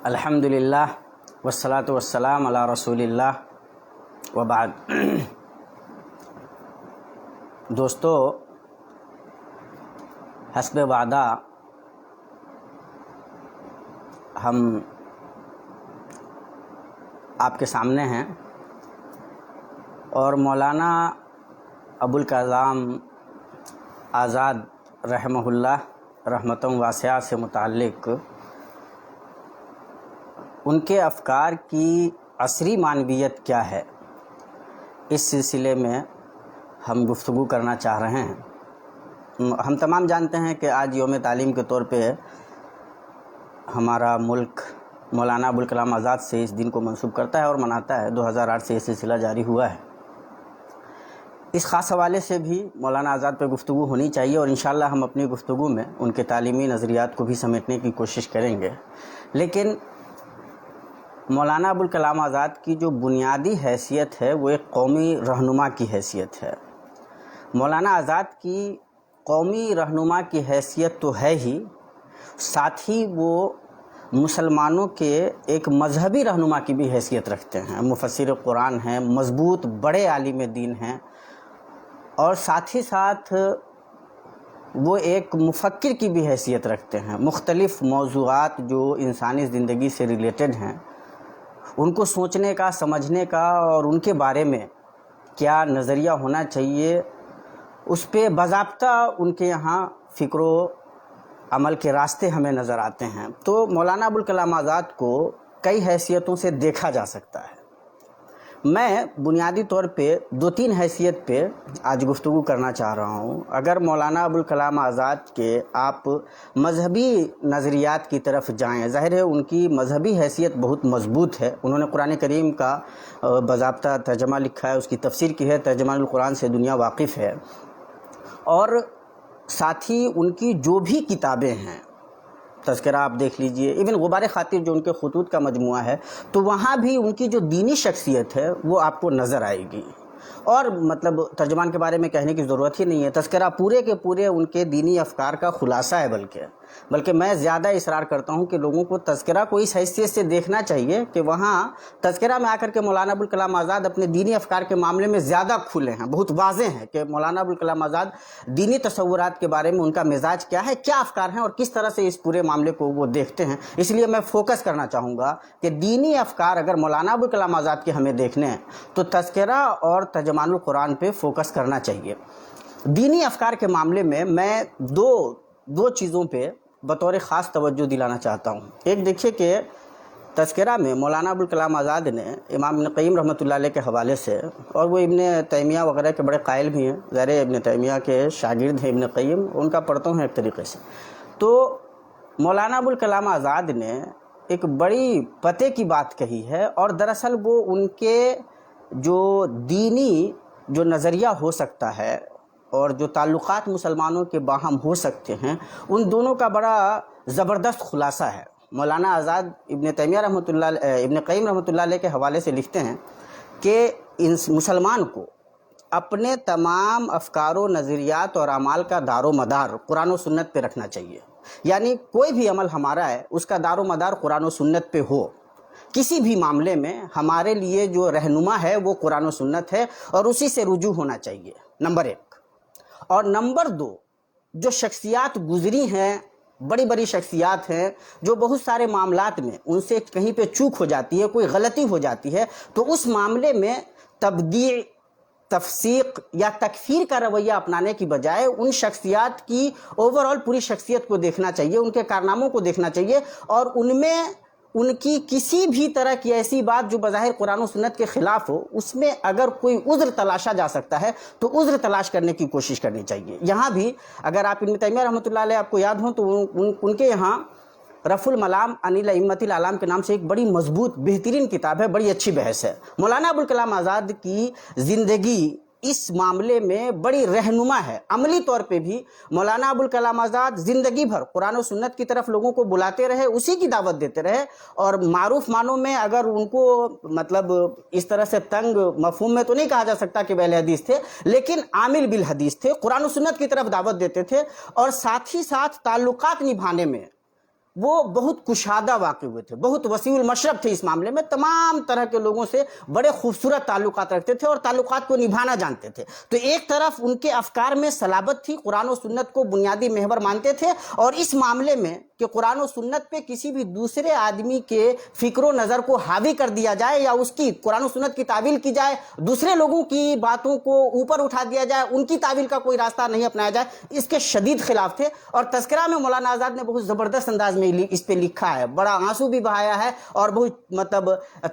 الحمدللہ والصلاة والسلام علی رسول اللہ وبعد۔ دوستو، حسب وعدہ ہم آپ کے سامنے ہیں اور مولانا ابوالکلام آزاد رحمہ اللہ رحمتوں واسعہ سے متعلق ان کے افکار کی عصری معنویت کیا ہے، اس سلسلے میں ہم گفتگو کرنا چاہ رہے ہیں۔ ہم تمام جانتے ہیں کہ آج یوم تعلیم کے طور پہ ہمارا ملک مولانا ابوالکلام آزاد سے اس دن کو منسوب کرتا ہے اور مناتا ہے۔ 2008 سے یہ سلسلہ جاری ہوا ہے۔ اس خاص حوالے سے بھی مولانا آزاد پہ گفتگو ہونی چاہیے اور انشاءاللہ ہم اپنی گفتگو میں ان کے تعلیمی نظریات کو بھی سمیٹنے کی کوشش کریں گے۔ لیکن مولانا ابوالکلام آزاد کی جو بنیادی حیثیت ہے وہ ایک قومی رہنما کی حیثیت ہے۔ مولانا آزاد کی قومی رہنما کی حیثیت تو ہے ہی، ساتھ ہی وہ مسلمانوں کے ایک مذہبی رہنما کی بھی حیثیت رکھتے ہیں۔ مفسر قرآن ہیں، مضبوط بڑے عالم دین ہیں، اور ساتھ ہی ساتھ وہ ایک مفکر کی بھی حیثیت رکھتے ہیں۔ مختلف موضوعات جو انسانی زندگی سے ریلیٹڈ ہیں ان کو سوچنے کا، سمجھنے کا اور ان کے بارے میں کیا نظریہ ہونا چاہیے، اس پہ باضابطہ ان کے یہاں فکر و عمل کے راستے ہمیں نظر آتے ہیں۔ تو مولانا ابوالکلام آزاد کو کئی حیثیتوں سے دیکھا جا سکتا ہے۔ میں بنیادی طور پہ دو تین حیثیت پہ آج گفتگو کرنا چاہ رہا ہوں۔ اگر مولانا ابوالکلام آزاد کے آپ مذہبی نظریات کی طرف جائیں، ظاہر ہے ان کی مذہبی حیثیت بہت مضبوط ہے۔ انہوں نے قرآن کریم کا باضابطہ ترجمہ لکھا ہے، اس کی تفسیر کی ہے، ترجمان القرآن سے دنیا واقف ہے، اور ساتھ ہی ان کی جو بھی کتابیں ہیں، تذکرہ آپ دیکھ لیجئے، ایون غبار خاطر جو ان کے خطوط کا مجموعہ ہے، تو وہاں بھی ان کی جو دینی شخصیت ہے وہ آپ کو نظر آئے گی۔ اور مطلب ترجمان کے بارے میں کہنے کی ضرورت ہی نہیں ہے، تذکرہ پورے کے پورے ان کے دینی افکار کا خلاصہ ہے۔ بلکہ میں زیادہ اصرار کرتا ہوں کہ لوگوں کو تذکرہ کو اس حیثیت سے دیکھنا چاہیے کہ وہاں تذکرہ میں آ کر کے مولانا ابوالکلام آزاد اپنے دینی افکار کے معاملے میں زیادہ کھلے ہیں، بہت واضح ہیں کہ مولانا ابوالکلام آزاد دینی تصورات کے بارے میں ان کا مزاج کیا ہے، کیا افکار ہیں اور کس طرح سے اس پورے معاملے کو وہ دیکھتے ہیں۔ اس لیے میں فوکس کرنا چاہوں گا کہ دینی افکار اگر مولانا ابوالکلام آزاد کے ہمیں دیکھنے ہیں تو تذکرہ اور ترجمان القرآن پہ فوکس کرنا چاہیے۔ دینی افکار کے معاملے میں میں دو چیزوں پہ بطور خاص توجہ دلانا چاہتا ہوں۔ ایک دیکھیے کہ تذکرہ میں مولانا ابوالکلام آزاد نے امام ابن قیم رحمۃ اللہ علیہ کے حوالے سے، اور وہ ابن تیمیہ وغیرہ کے بڑے قائل بھی ہیں، ظاہر ابن تیمیہ کے شاگرد ہیں ابن قیم، ان کا پڑھتا ہوں ایک طریقے سے، تو مولانا ابوالکلام آزاد نے ایک بڑی پتے کی بات کہی ہے، اور دراصل وہ ان کے جو دینی جو نظریہ ہو سکتا ہے اور جو تعلقات مسلمانوں کے باہم ہو سکتے ہیں، ان دونوں کا بڑا زبردست خلاصہ ہے۔ مولانا آزاد ابن قیم رحمۃ اللہ علیہ کے حوالے سے لکھتے ہیں کہ مسلمان کو اپنے تمام افکار و نظریات اور اعمال کا دار و مدار قرآن و سنت پہ رکھنا چاہیے۔ یعنی کوئی بھی عمل ہمارا ہے اس کا دار و مدار قرآن و سنت پہ ہو۔ کسی بھی معاملے میں ہمارے لیے جو رہنما ہے وہ قرآن و سنت ہے اور اسی سے رجوع ہونا چاہیے، نمبر ایک۔ اور نمبر دو، جو شخصیات گزری ہیں، بڑی بڑی شخصیات ہیں جو بہت سارے معاملات میں ان سے کہیں پہ چوک ہو جاتی ہے، کوئی غلطی ہو جاتی ہے، تو اس معاملے میں تبدیع، تفسیق یا تکفیر کا رویہ اپنانے کی بجائے ان شخصیات کی اوورآل پوری شخصیت کو دیکھنا چاہیے، ان کے کارناموں کو دیکھنا چاہیے، اور ان میں ان کی کسی بھی طرح کی ایسی بات جو بظاہر قرآن و سنت کے خلاف ہو، اس میں اگر کوئی عذر تلاشا جا سکتا ہے تو عذر تلاش کرنے کی کوشش کرنی چاہیے۔ یہاں بھی اگر آپ ابن تیمیہ رحمۃ اللہ علیہ آپ کو یاد ہوں تو ان کے یہاں رفع الملام عن الائمۃ الاعلام کے نام سے ایک بڑی مضبوط بہترین کتاب ہے، بڑی اچھی بحث ہے۔ مولانا ابوالکلام آزاد کی زندگی اس معاملے میں بڑی رہنما ہے۔ عملی طور پہ بھی مولانا ابوالکلام آزاد زندگی بھر قرآن و سنت کی طرف لوگوں کو بلاتے رہے، اسی کی دعوت دیتے رہے، اور معروف معنوں میں اگر ان کو مطلب اس طرح سے تنگ مفہوم میں تو نہیں کہا جا سکتا کہ اہل حدیث تھے، لیکن عامل بالحدیث تھے، قرآن و سنت کی طرف دعوت دیتے تھے، اور ساتھ ہی ساتھ تعلقات نبھانے میں وہ بہت کشادہ واقع ہوئے تھے، بہت وسیع المشرب تھے اس معاملے میں، تمام طرح کے لوگوں سے بڑے خوبصورت تعلقات رکھتے تھے اور تعلقات کو نبھانا جانتے تھے۔ تو ایک طرف ان کے افکار میں صلابت تھی، قرآن و سنت کو بنیادی محور مانتے تھے، اور اس معاملے میں کہ قرآن و سنت پہ کسی بھی دوسرے آدمی کے فکر و نظر کو حاوی کر دیا جائے یا اس کی قرآن و سنت کی تعویل کی جائے، دوسرے لوگوں کی باتوں کو اوپر اٹھا دیا جائے، ان کی تعویل کا کوئی راستہ نہیں اپنایا جائے، اس کے شدید خلاف تھے۔ اور تذکرہ میں مولانا آزاد نے بہت زبردست انداز میں اس پہ لکھا ہے، بڑا آنسو بھی بہایا ہے اور بہت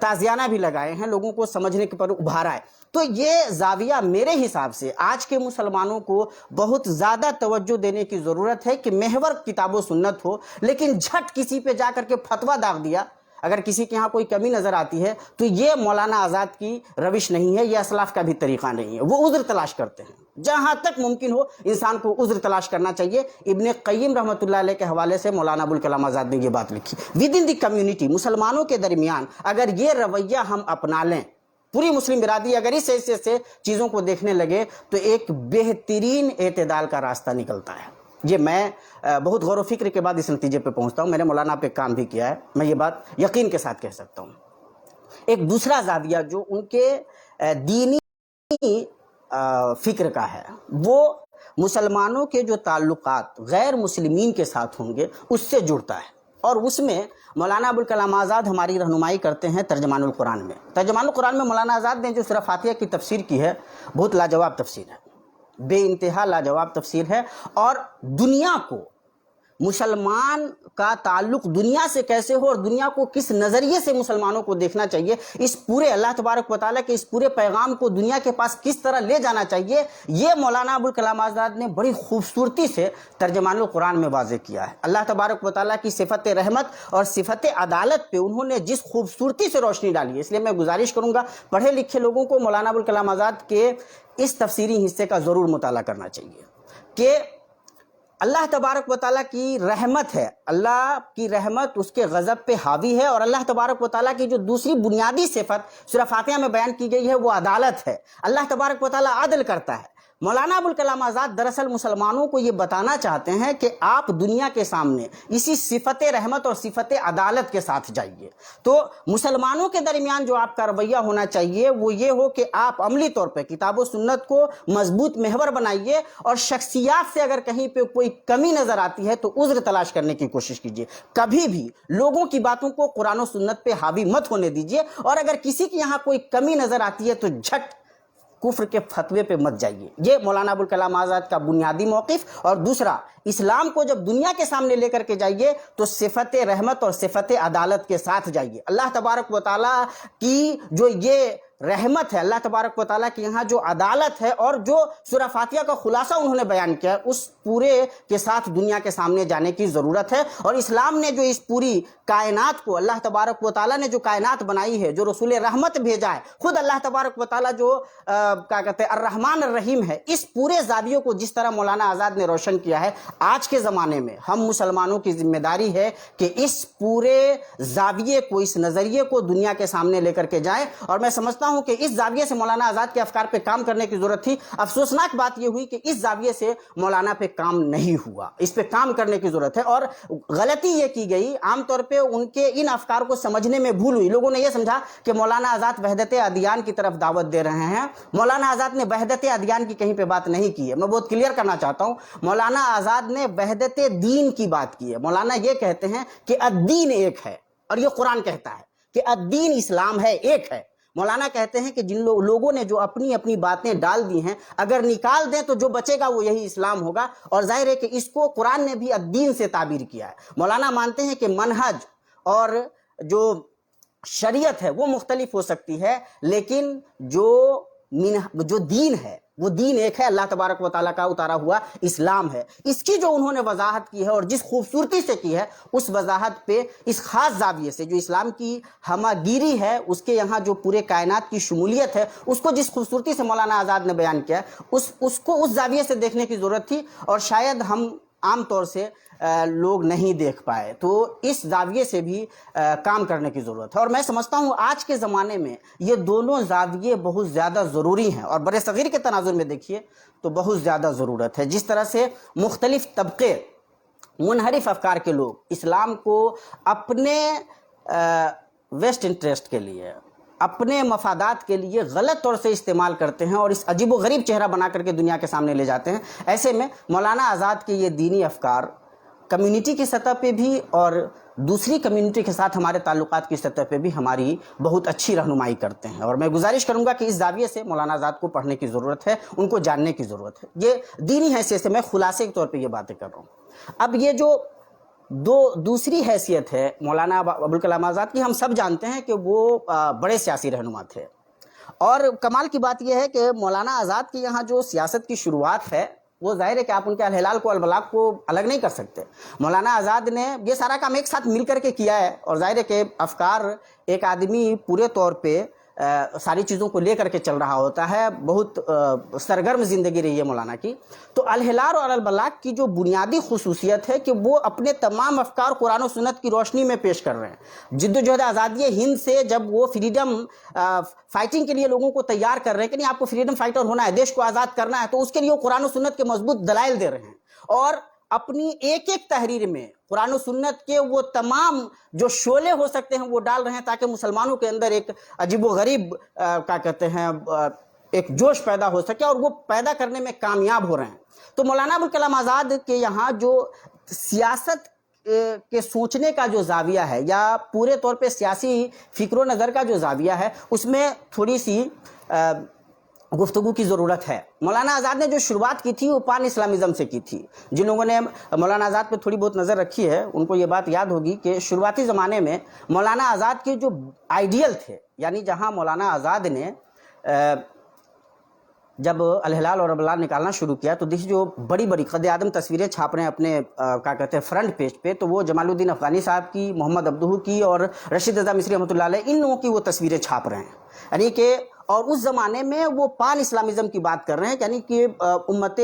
تعزیانہ بھی لگائے ہیں، لوگوں کو سمجھنے کے پر ابھارا ہے۔ تو یہ زاویہ میرے حساب سے آج کے مسلمانوں کو بہت زیادہ توجہ دینے کی ضرورت ہے کہ محور کتاب و سنت ہو، لیکن جھٹ کسی پہ جا کر کے فتویٰ داغ دیا، اگر کسی کے ہاں کوئی کمی نظر آتی ہے تو یہ مولانا آزاد کی روش نہیں ہے، یہ اسلاف کا بھی طریقہ نہیں ہے۔ وہ عذر تلاش کرتے ہیں، جہاں تک ممکن ہو انسان کو عذر تلاش کرنا چاہیے۔ ابن قیم رحمۃ اللہ علیہ کے حوالے سے مولانا ابوالکلام آزاد نے یہ بات لکھی، ود ان دی کمیونٹی، مسلمانوں کے درمیان اگر یہ رویہ ہم اپنا لیں، پوری مسلم برادری اگر اس حیثیت سے چیزوں کو دیکھنے لگے تو ایک بہترین اعتدال کا راستہ نکلتا ہے۔ یہ میں بہت غور و فکر کے بعد اس نتیجے پہ پہنچتا ہوں، میں نے مولانا پہ کام بھی کیا ہے، میں یہ بات یقین کے ساتھ کہہ سکتا ہوں۔ ایک دوسرا زاویہ جو ان کے دینی فکر کا ہے، وہ مسلمانوں کے جو تعلقات غیر مسلمین کے ساتھ ہوں گے اس سے جڑتا ہے، اور اس میں مولانا ابوالکلام آزاد ہماری رہنمائی کرتے ہیں ترجمان القرآن میں۔ ترجمان القرآن میں مولانا آزاد نے جو سورہ فاتحہ کی تفسیر کی ہے، بہت لاجواب تفسیر ہے، بے انتہا لاجواب تفسیر ہے، اور دنیا کو، مسلمان کا تعلق دنیا سے کیسے ہو اور دنیا کو کس نظریے سے مسلمانوں کو دیکھنا چاہیے، اس پورے اللہ تبارک و تعالیٰ کے اس پورے پیغام کو دنیا کے پاس کس طرح لے جانا چاہیے، یہ مولانا ابوالکلام آزاد نے بڑی خوبصورتی سے ترجمان القرآن میں واضح کیا ہے۔ اللہ تبارک و تعالیٰ کی صفت رحمت اور صفت عدالت پہ انہوں نے جس خوبصورتی سے روشنی ڈالی ہے، اس لیے میں گزارش کروں گا پڑھے لکھے لوگوں کو مولانا ابوالکلام آزاد کے اس تفسیری حصے کا ضرور مطالعہ کرنا چاہیے کہ اللہ تبارک و تعالیٰ کی رحمت ہے، اللہ کی رحمت اس کے غضب پہ حاوی ہے، اور اللہ تبارک و تعالیٰ کی جو دوسری بنیادی صفت سورہ فاتحہ میں بیان کی گئی ہے وہ عدالت ہے، اللہ تبارک و تعالیٰ عدل کرتا ہے۔ مولانا ابوالکلام آزاد دراصل مسلمانوں کو یہ بتانا چاہتے ہیں کہ آپ دنیا کے سامنے اسی صفت رحمت اور صفت عدالت کے ساتھ جائیے۔ تو مسلمانوں کے درمیان جو آپ کا رویہ ہونا چاہیے وہ یہ ہو کہ آپ عملی طور پہ کتاب و سنت کو مضبوط محور بنائیے، اور شخصیات سے اگر کہیں پہ کوئی کمی نظر آتی ہے تو عذر تلاش کرنے کی کوشش کیجیے، کبھی بھی لوگوں کی باتوں کو قرآن و سنت پہ حاوی مت ہونے دیجیے، اور اگر کسی کے یہاں کوئی کمی نظر آتی ہے تو جھٹ کفر کے فتوے پہ مت جائیے۔ یہ مولانا ابوالکلام آزاد کا بنیادی موقف۔ اور دوسرا، اسلام کو جب دنیا کے سامنے لے کر کے جائیے تو صفت رحمت اور صفت عدالت کے ساتھ جائیے۔ اللہ تبارک و تعالیٰ کی جو یہ رحمت ہے، اللہ تبارک و تعالیٰ کی یہاں جو عدالت ہے، اور جو سورہ فاتحہ کا خلاصہ انہوں نے بیان کیا ہے، اس پورے کے ساتھ دنیا کے سامنے جانے کی ضرورت ہے۔ اور اسلام نے جو اس پوری کائنات کو، اللہ تبارک و تعالیٰ نے جو کائنات بنائی ہے، جو رسول رحمت بھیجا ہے، خود اللہ تبارک و تعالیٰ جو کیا کہتے ہیں الرحمن الرحیم ہے، اس پورے زاویے کو جس طرح مولانا آزاد نے روشن کیا ہے، آج کے زمانے میں ہم مسلمانوں کی ذمہ داری ہے کہ اس پورے زاویے کو، اس نظریے کو دنیا کے سامنے لے کر کے جائیں۔ اور میں سمجھتا ہوں کہ اس زاویے سے مولانا آزاد کے افکار پہ کام کرنے کی ضرورت تھی۔ افسوسناک بات یہ ہوئی کہ اس زاویے سے مولانا پہ کام نہیں ہوا، اس پہ کام کرنے کی ضرورت ہے۔ اور غلطی یہ کی گئی، عام طور پہ ان کے ان افکار کو سمجھنے میں بھول ہوئی، لوگوں نے یہ سمجھا کہ مولانا آزاد وحدت ادیان کی طرف دعوت دے رہے ہیں۔ مولانا آزاد نے وحدت ادیان کی کہیں پہ بات نہیں کی ہے، میں بہت کلیئر کرنا چاہتا ہوں، مولانا آزاد نے وحدت دین کی بات کی ہے۔ مولانا یہ کہتے ہیں کہ الدین ایک ہے، اور یہ قرآن کہتا ہے کہ الدین اسلام ہے، ایک ہے۔ مولانا کہتے ہیں کہ جن لوگوں نے جو اپنی اپنی باتیں ڈال دی ہیں، اگر نکال دیں تو جو بچے گا وہ یہی اسلام ہوگا، اور ظاہر ہے کہ اس کو قرآن نے بھی الدین سے تعبیر کیا ہے۔ مولانا مانتے ہیں کہ منہج اور جو شریعت ہے وہ مختلف ہو سکتی ہے، لیکن جو دین ہے وہ دین ایک ہے، اللہ تبارک و تعالیٰ کا اتارا ہوا اسلام ہے۔ اس کی جو انہوں نے وضاحت کی ہے اور جس خوبصورتی سے کی ہے، اس وضاحت پہ اس خاص زاویے سے جو اسلام کی ہمہ گیری ہے، اس کے یہاں جو پورے کائنات کی شمولیت ہے، اس کو جس خوبصورتی سے مولانا آزاد نے بیان کیا ہے، اس کو اس زاویے سے دیکھنے کی ضرورت تھی، اور شاید ہم عام طور سے لوگ نہیں دیکھ پائے، تو اس زاویے سے بھی کام کرنے کی ضرورت ہے۔ اور میں سمجھتا ہوں آج کے زمانے میں یہ دونوں زاویے بہت زیادہ ضروری ہیں، اور برِ صغیر کے تناظر میں دیکھیے تو بہت زیادہ ضرورت ہے۔ جس طرح سے مختلف طبقے منحرف افکار کے لوگ اسلام کو اپنے ویسٹ انٹرسٹ کے لیے، اپنے مفادات کے لیے غلط طور سے استعمال کرتے ہیں اور اس عجیب و غریب چہرہ بنا کر کے دنیا کے سامنے لے جاتے ہیں۔ ایسے میں مولانا آزاد کے یہ دینی افکار کمیونٹی کی سطح پہ بھی اور دوسری کمیونٹی کے ساتھ ہمارے تعلقات کی سطح پہ بھی ہماری بہت اچھی رہنمائی کرتے ہیں، اور میں گزارش کروں گا کہ اس زاویے سے مولانا آزاد کو پڑھنے کی ضرورت ہے، ان کو جاننے کی ضرورت ہے۔ یہ دینی حیثیت سے میں خلاصے کے طور پہ یہ باتیں کر رہا ہوں۔ اب یہ جو دوسری حیثیت ہے مولانا ابوالکلام آزاد کی، ہم سب جانتے ہیں کہ وہ بڑے سیاسی رہنما تھے، اور کمال کی بات یہ ہے کہ مولانا آزاد کے یہاں جو سیاست کی شروعات ہے وہ ظاہر ہے کہ آپ ان کے الہلال کو البلاغ کو الگ نہیں کر سکتے۔ مولانا آزاد نے یہ سارا کام ایک ساتھ مل کر کے کیا ہے، اور ظاہر ہے کہ افکار ایک آدمی پورے طور پہ ساری چیزوں کو لے کر کے چل رہا ہوتا ہے، بہت سرگرم زندگی رہی ہے مولانا کی۔ تو الہلال اور البلاغ کی جو بنیادی خصوصیت ہے کہ وہ اپنے تمام افکار قرآن و سنت کی روشنی میں پیش کر رہے ہیں۔ جد و جہد آزادی ہند سے جب وہ فریڈم فائٹنگ کے لیے لوگوں کو تیار کر رہے ہیں کہ نہیں آپ کو فریڈم فائٹر ہونا ہے، دیش کو آزاد کرنا ہے، تو اس کے لیے وہ قرآن و سنت کے مضبوط دلائل دے رہے ہیں، اور اپنی ایک ایک تحریر میں قرآن و سنت کے وہ تمام جو شعلے ہو سکتے ہیں وہ ڈال رہے ہیں، تاکہ مسلمانوں کے اندر ایک عجیب و غریب کیا کہتے ہیں ایک جوش پیدا ہو سکے، اور وہ پیدا کرنے میں کامیاب ہو رہے ہیں۔ تو مولانا ابوالکلام آزاد کے یہاں جو سیاست کے سوچنے کا جو زاویہ ہے، یا پورے طور پہ سیاسی فکر و نظر کا جو زاویہ ہے، اس میں تھوڑی سی گفتگو کی ضرورت ہے۔ مولانا آزاد نے جو شروعات کی تھی وہ پان اسلامزم سے کی تھی۔ جن لوگوں نے مولانا آزاد پہ تھوڑی بہت نظر رکھی ہے ان کو یہ بات یاد ہوگی کہ شروعاتی زمانے میں مولانا آزاد کے جو آئیڈیل تھے، یعنی جہاں مولانا آزاد نے جب الہلال اور البلاغ نکالنا شروع کیا تو دیکھیے جو بڑی بڑی قد آدم تصویریں چھاپ رہے ہیں اپنے کیا کہتے ہیں فرنٹ پیج پہ، تو وہ جمال الدین افغانی صاحب کی، محمد عبدہو کی اور رشید رضا مصری رحمۃ اللہ علیہ، ان لوگوں کی وہ تصویریں چھاپ رہے ہیں، یعنی کہ اور اس زمانے میں وہ پان اسلامزم کی بات کر رہے ہیں، یعنی کہ امت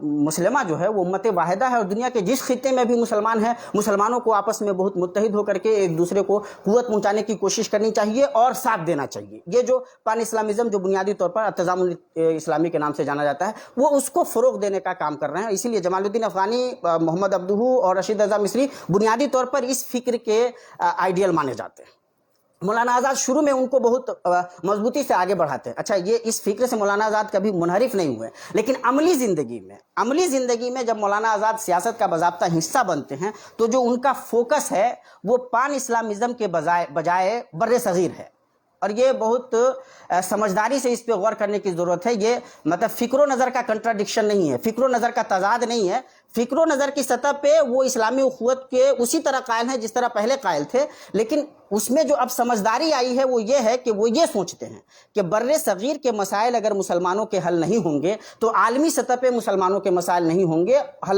مسلمہ جو ہے وہ امت واحدہ ہے، اور دنیا کے جس خطے میں بھی مسلمان ہیں، مسلمانوں کو آپس میں بہت متحد ہو کر کے ایک دوسرے کو قوت پہنچانے کی کوشش کرنی چاہیے اور ساتھ دینا چاہیے۔ یہ جو پان اسلامزم جو بنیادی طور پر التزام اسلامی کے نام سے جانا جاتا ہے، وہ اس کو فروغ دینے کا کام کر رہے ہیں۔ اسی لیے جمال الدین افغانی، محمد عبدہو اور رشید رضا مصری بنیادی طور پر اس فکر کے آئیڈیل مانے جاتے ہیں۔ مولانا آزاد شروع میں ان کو بہت مضبوطی سے آگے بڑھاتے ہیں۔ اچھا، یہ اس فکر سے مولانا آزاد کبھی منحرف نہیں ہوئے، لیکن عملی زندگی میں جب مولانا آزاد سیاست کا باضابطہ حصہ بنتے ہیں تو جو ان کا فوکس ہے وہ پان اسلامزم کے بجائے بر صغیر ہے، اور یہ بہت سمجھداری سے اس پہ غور کرنے کی ضرورت ہے۔ یہ مطلب فکر و نظر کا کنٹراڈکشن نہیں ہے، فکر و نظر کا تضاد نہیں ہے۔ فکر و نظر کی سطح پہ وہ اسلامی اخوت کے اسی طرح قائل ہیں جس طرح پہلے قائل تھے، لیکن اس میں جو اب سمجھداری آئی ہے وہ یہ ہے کہ وہ یہ سوچتے ہیں کہ بر صغیر کے مسائل اگر مسلمانوں کے حل نہیں ہوں گے تو عالمی سطح پہ مسلمانوں کے مسائل حل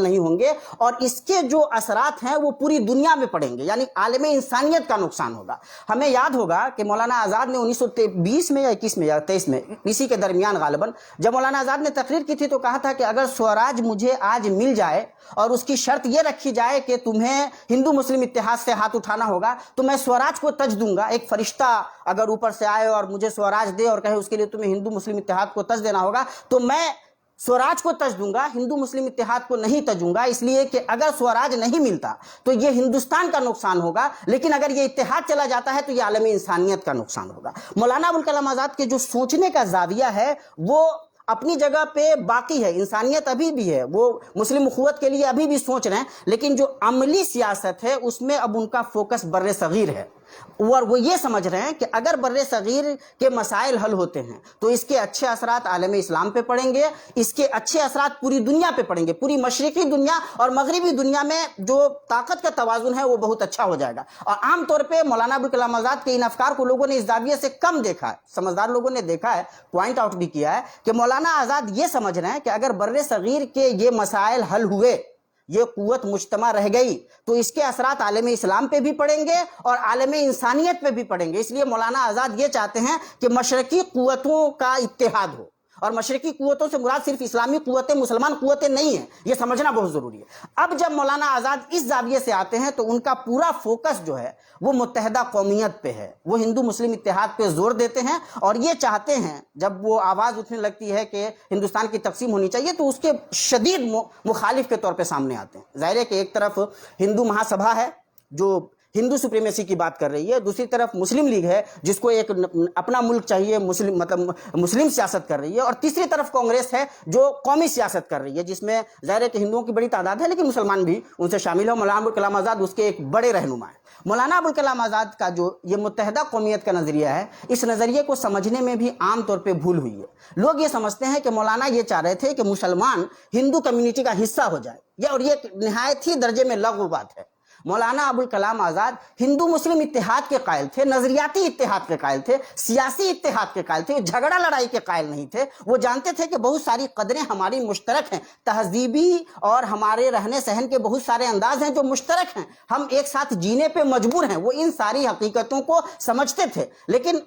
نہیں ہوں گے، اور اس کے جو اثرات ہیں وہ پوری دنیا میں پڑیں گے، یعنی عالم انسانیت کا نقصان ہوگا۔ ہمیں یاد ہوگا کہ مولانا آزاد نے 1920 میں یا 21 میں یا 23 میں، اسی کے درمیان غالباً، جب مولانا آزاد نے تقریر کی تھی تو کہا تھا کہ اگر سوراج مجھے آج مل جائے اور اس کی شرط یہ رکھی جائے کہ تمہیں ہندو مسلم اتحاد سے ہاتھ اٹھانا ہوگا تو میں سوراج کو تج دوں گا۔ ایک فرشتہ اگر اوپر سے آئے اور مجھے سوراج دے اور کہے اس کے لیے تمہیں ہندو مسلم اتحاد کو تج دینا ہوگا تو میں سوراج کو تج دوں گا، ہندو مسلم اتحاد کو نہیں تجوں گا، اس لیے کہ اگر سوراج نہیں ملتا تو یہ ہندوستان کا نقصان ہوگا، لیکن اگر یہ اتحاد چلا جاتا ہے تو یہ عالمی انسانیت کا نقصان ہوگا۔ مولانا ابوالکلام آزاد کے جو سوچنے کا زاویہ ہے وہ اپنی جگہ پہ باقی ہے، انسانیت ابھی بھی ہے، وہ مسلم اخوت کے لیے ابھی بھی سوچ رہے ہیں، لیکن جو عملی سیاست ہے اس میں اب ان کا فوکس بر صغیر ہے، اور وہ یہ سمجھ رہے ہیں کہ اگر بر صغیر کے مسائل حل ہوتے ہیں تو اس کے اچھے اثرات عالم اسلام پہ پڑیں گے، اس کے اچھے اثرات پوری دنیا پہ پڑیں گے، پوری مشرقی دنیا اور مغربی دنیا میں جو طاقت کا توازن ہے وہ بہت اچھا ہو جائے گا۔ اور عام طور پہ مولانا ابوالکلام آزاد کے ان افکار کو لوگوں نے اس زاویے سے کم دیکھا ہے، سمجھدار لوگوں نے دیکھا ہے، پوائنٹ آؤٹ بھی کیا ہے کہ مولانا آزاد یہ سمجھ رہے ہیں کہ اگر بر صغیر کے یہ مسائل حل ہوئے، یہ قوت مجتمع رہ گئی، تو اس کے اثرات عالم اسلام پہ بھی پڑیں گے اور عالم انسانیت پہ بھی پڑیں گے۔ اس لیے مولانا آزاد یہ چاہتے ہیں کہ مشرقی قوتوں کا اتحاد ہو، اور مشرقی قوتوں سے مراد صرف اسلامی قوتیں، مسلمان قوتیں نہیں ہیں، یہ سمجھنا بہت ضروری ہے۔ اب جب مولانا آزاد اس زاویے سے آتے ہیں تو ان کا پورا فوکس جو ہے وہ متحدہ قومیت پہ ہے، وہ ہندو مسلم اتحاد پہ زور دیتے ہیں، اور یہ چاہتے ہیں جب وہ آواز اٹھنے لگتی ہے کہ ہندوستان کی تقسیم ہونی چاہیے تو اس کے شدید مخالف کے طور پہ سامنے آتے ہیں۔ ظاہر ہے کہ ایک طرف ہندو مہا سبھا ہے جو ہندو سپریمیسی کی بات کر رہی ہے، دوسری طرف مسلم لیگ ہے جس کو ایک اپنا ملک چاہیے، مسلم سیاست کر رہی ہے، اور تیسری طرف کانگریس ہے جو قومی سیاست کر رہی ہے، جس میں ظاہر ہے کہ ہندوؤں کی بڑی تعداد ہے لیکن مسلمان بھی ان سے شامل ہیں۔ مولانا ابوالکلام آزاد اس کے ایک بڑے رہنما ہیں۔ مولانا ابوالکلام آزاد کا جو یہ متحدہ قومیت کا نظریہ ہے، اس نظریے کو سمجھنے میں بھی عام طور پہ بھول ہوئی ہے۔ لوگ یہ سمجھتے ہیں کہ مولانا یہ چاہ رہے تھے کہ مسلمان ہندو کمیونٹی کا حصہ ہو جائے، اور یہ نہایت ہی درجے میں لغو بات ہے۔ مولانا ابوالکلام آزاد ہندو مسلم اتحاد کے قائل تھے، نظریاتی اتحاد کے قائل تھے، سیاسی اتحاد کے قائل تھے، جھگڑا لڑائی کے قائل نہیں تھے۔ وہ جانتے تھے کہ بہت ساری قدریں ہماری مشترک ہیں، تہذیبی اور ہمارے رہنے سہن کے بہت سارے انداز ہیں جو مشترک ہیں، ہم ایک ساتھ جینے پہ مجبور ہیں۔ وہ ان ساری حقیقتوں کو سمجھتے تھے، لیکن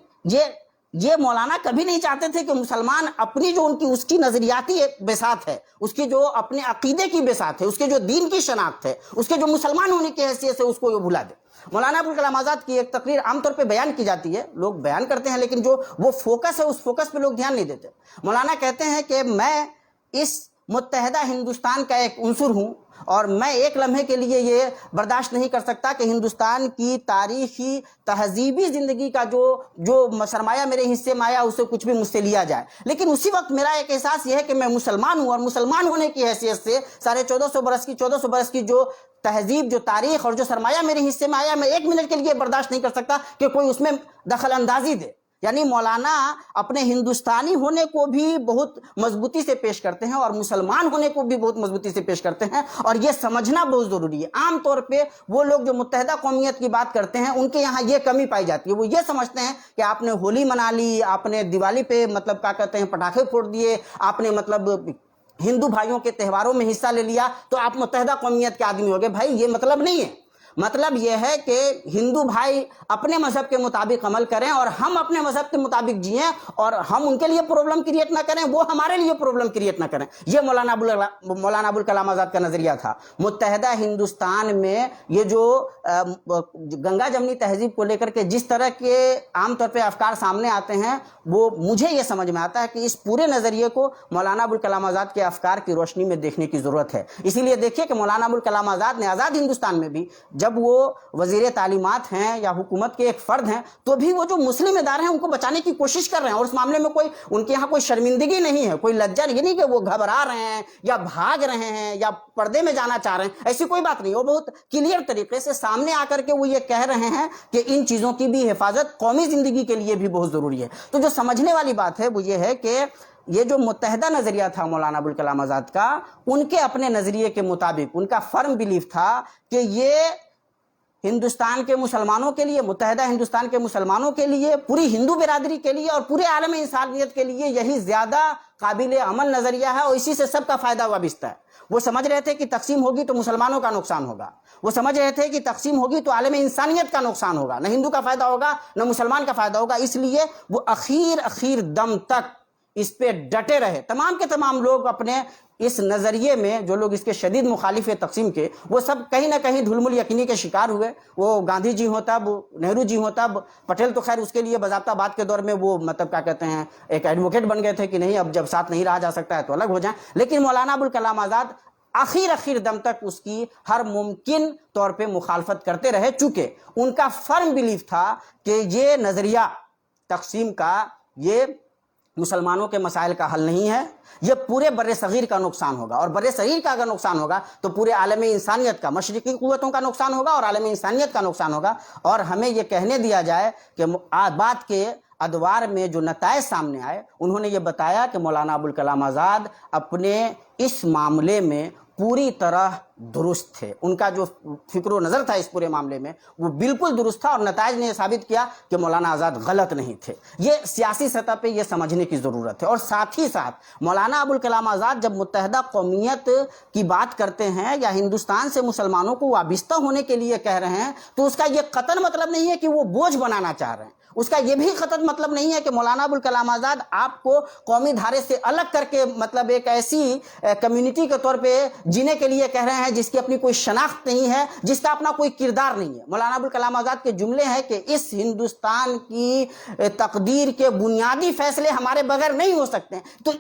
یہ مولانا کبھی نہیں چاہتے تھے کہ مسلمان اپنی جو اس کی نظریاتی بساط ہے، اس کی جو اپنے عقیدے کی بساط ہے، اس کے جو دین کی شناخت ہے، اس کے جو مسلمان ہونے کی حیثیت سے اس کو یہ بھلا دے۔ مولانا ابوالکلام آزاد کی ایک تقریر عام طور پہ بیان کی جاتی ہے، لوگ بیان کرتے ہیں لیکن جو وہ فوکس ہے اس فوکس پہ لوگ دھیان نہیں دیتے۔ مولانا کہتے ہیں کہ میں اس متحدہ ہندوستان کا ایک عنصر ہوں، اور میں ایک لمحے کے لیے یہ برداشت نہیں کر سکتا کہ ہندوستان کی تاریخی تہذیبی زندگی کا جو سرمایہ میرے حصے میں آیا اسے کچھ بھی مجھ سے لیا جائے، لیکن اسی وقت میرا ایک احساس یہ ہے کہ میں مسلمان ہوں، اور مسلمان ہونے کی حیثیت سے 1450 برس کی جو تہذیب، جو تاریخ اور جو سرمایہ میرے حصے میں آیا، میں ایک منٹ کے لیے برداشت نہیں کر سکتا کہ کوئی اس میں دخل اندازی دے۔ یعنی مولانا اپنے ہندوستانی ہونے کو بھی بہت مضبوطی سے پیش کرتے ہیں اور مسلمان ہونے کو بھی بہت مضبوطی سے پیش کرتے ہیں، اور یہ سمجھنا بہت ضروری ہے۔ عام طور پہ وہ لوگ جو متحدہ قومیت کی بات کرتے ہیں ان کے یہاں یہ کمی پائی جاتی ہے، وہ یہ سمجھتے ہیں کہ آپ نے ہولی منا لی، آپ نے دیوالی پہ کیا کہتے ہیں پٹاخے پھوڑ دیے، آپ نے ہندو بھائیوں کے تہواروں میں حصہ لے لیا تو آپ متحدہ قومیت کے آدمی ہو گئے۔ بھائی یہ مطلب نہیں ہے، مطلب یہ ہے کہ ہندو بھائی اپنے مذہب کے مطابق عمل کریں اور ہم اپنے مذہب کے مطابق جئیں، اور ہم ان کے لیے پرابلم کریٹ نہ کریں، وہ ہمارے لیے پرابلم کریٹ نہ کریں۔ یہ مولانا ابوالکلام آزاد کا نظریہ تھا۔ متحدہ ہندوستان میں یہ جو گنگا جمنی تہذیب کو لے کر کے جس طرح کے عام طور پہ افکار سامنے آتے ہیں، وہ مجھے یہ سمجھ میں آتا ہے کہ اس پورے نظریے کو مولانا ابوالکلام آزاد کے افکار کی روشنی میں دیکھنے کی ضرورت ہے۔ اسی لیے دیکھیے کہ مولانا ابوالکلام آزاد نے آزاد ہندوستان میں بھی جب وہ وزیر تعلیمات ہیں یا حکومت کے ایک فرد ہیں تو بھی وہ جو مسلم ادارے ہیں ان کو بچانے کی کوشش کر رہے ہیں، اور اس معاملے میں کوئی ان کے یہاں کوئی شرمندگی نہیں ہے، کوئی لجا نہیں کہ وہ گھبرا رہے ہیں یا بھاگ رہے ہیں یا پردے میں جانا چاہ رہے ہیں، ایسی کوئی بات نہیں۔ وہ بہت کلیئر طریقے سے سامنے آ کر کے وہ یہ کہہ رہے ہیں کہ ان چیزوں کی بھی حفاظت قومی زندگی کے لیے بھی بہت ضروری ہے۔ تو جو سمجھنے والی بات ہے وہ یہ ہے کہ یہ جو متحدہ نظریہ تھا مولانا ابوالکلام آزاد کا، ان کے اپنے نظریے کے مطابق ان کا فرم بیلیف تھا کہ یہ ہندوستان کے مسلمانوں کے لیے، متحدہ ہندوستان کے مسلمانوں کے لیے، پوری ہندو برادری کے لیے اور پورے عالم انسانیت کے لیے یہی زیادہ قابل عمل نظریہ ہے، اور اسی سے سب کا فائدہ وابستہ ہے۔ وہ سمجھ رہے تھے کہ تقسیم ہوگی تو مسلمانوں کا نقصان ہوگا، وہ سمجھ رہے تھے کہ تقسیم ہوگی تو عالم انسانیت کا نقصان ہوگا، نہ ہندو کا فائدہ ہوگا نہ مسلمان کا فائدہ ہوگا۔ اس لیے وہ اخیر دم تک اس پہ ڈٹے رہے۔ تمام کے تمام لوگ اپنے اس نظریے میں، جو لوگ اس کے شدید مخالف تقسیم کے، وہ سب کہیں نہ کہیں دھول مل یقینی کے شکار ہوئے۔ وہ گاندھی جی ہوں تب، نہرو جی ہوں تب، پٹیل تو خیر اس کے لیے باضابطہ بعد کے دور میں وہ کیا کہتے ہیں ایک ایڈوکیٹ بن گئے تھے کہ نہیں اب جب ساتھ نہیں رہا جا سکتا ہے تو الگ ہو جائیں، لیکن مولانا ابوالکلام آزاد آخر دم تک اس کی ہر ممکن طور پہ مخالفت کرتے رہے، چونکہ ان کا فرم بیلیف تھا کہ یہ نظریہ تقسیم کا یہ مسلمانوں کے مسائل کا حل نہیں ہے، یہ پورے بر صغیر کا نقصان ہوگا، اور بر صغیر کا اگر نقصان ہوگا تو پورے عالم انسانیت کا، مشرقی قوتوں کا نقصان ہوگا اور عالم انسانیت کا نقصان ہوگا۔ اور ہمیں یہ کہنے دیا جائے کہ بات کے ادوار میں جو نتائج سامنے آئے، انہوں نے یہ بتایا کہ مولانا ابوالکلام آزاد اپنے اس معاملے میں پوری طرح درست تھے، ان کا جو فکر و نظر تھا اس پورے معاملے میں وہ بالکل درست تھا، اور نتائج نے یہ ثابت کیا کہ مولانا آزاد غلط نہیں تھے۔ یہ سیاسی سطح پہ یہ سمجھنے کی ضرورت ہے۔ اور ساتھ ہی ساتھ مولانا ابوالکلام آزاد جب متحدہ قومیت کی بات کرتے ہیں یا ہندوستان سے مسلمانوں کو وابستہ ہونے کے لیے کہہ رہے ہیں تو اس کا یہ قطعاً مطلب نہیں ہے کہ وہ بوجھ بنانا چاہ رہے ہیں، اس کا یہ بھی قطعاً مطلب نہیں ہے کہ مولانا ابوالکلام آزاد آپ کو قومی دھارے سے الگ کر کے مطلب ایک ایسی کمیونٹی کے طور پہ جینے کے لیے کہہ رہے ہیں جس کی اپنی کوئی شناخت نہیں ہے، جس کا اپنا کوئی کردار نہیں ہے۔ مولانا ابوالکلام آزاد کے جملے ہیں کہ اس ہندوستان کی تقدیر کے بنیادی فیصلے ہمارے بغیر نہیں ہو سکتے ہیں۔ تو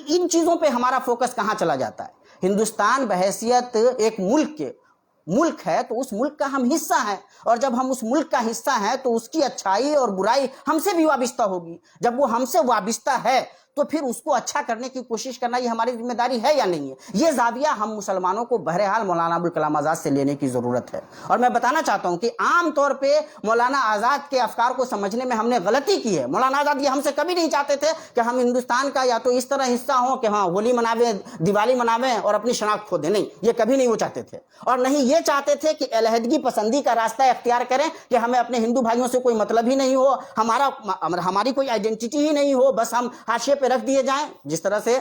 ان چیزوں پہ ہمارا فوکس کہاں چلا جاتا ہے؟ ہندوستان بحیثیت ایک ملک ہے تو اس ملک کا ہم حصہ ہیں، اور جب ہم اس ملک کا حصہ ہیں تو اس کی اچھائی اور برائی ہم سے بھی وابستہ ہوگی۔ جب وہ ہم سے وابستہ ہے تو پھر اس کو اچھا کرنے کی کوشش کرنا یہ ہماری ذمہ داری ہے یا نہیں ہے؟ یہ زاویہ ہم مسلمانوں کو بہرحال مولانا ابوالکلام آزاد سے لینے کی ضرورت ہے۔ اور میں بتانا چاہتا ہوں کہ عام طور پہ مولانا آزاد کے افکار کو سمجھنے میں ہم نے غلطی کی ہے۔ مولانا آزاد یہ ہم سے کبھی نہیں چاہتے تھے کہ ہم ہندوستان کا یا تو اس طرح حصہ ہوں کہ ہاں ہولی مناویں، دیوالی مناویں اور اپنی شناخت کھو دیں، نہیں، یہ کبھی نہیں وہ چاہتے تھے۔ اور نہیں یہ چاہتے تھے کہ علیحدگی پسندی کا راستہ اختیار کریں کہ ہمیں اپنے ہندو بھائیوں سے کوئی مطلب ہی نہیں ہو، ہماری کوئی آئیڈینٹی ہی نہیں ہو، بس ہم حاشیے پہ رکھ دیے جائیں۔ جس طرح سے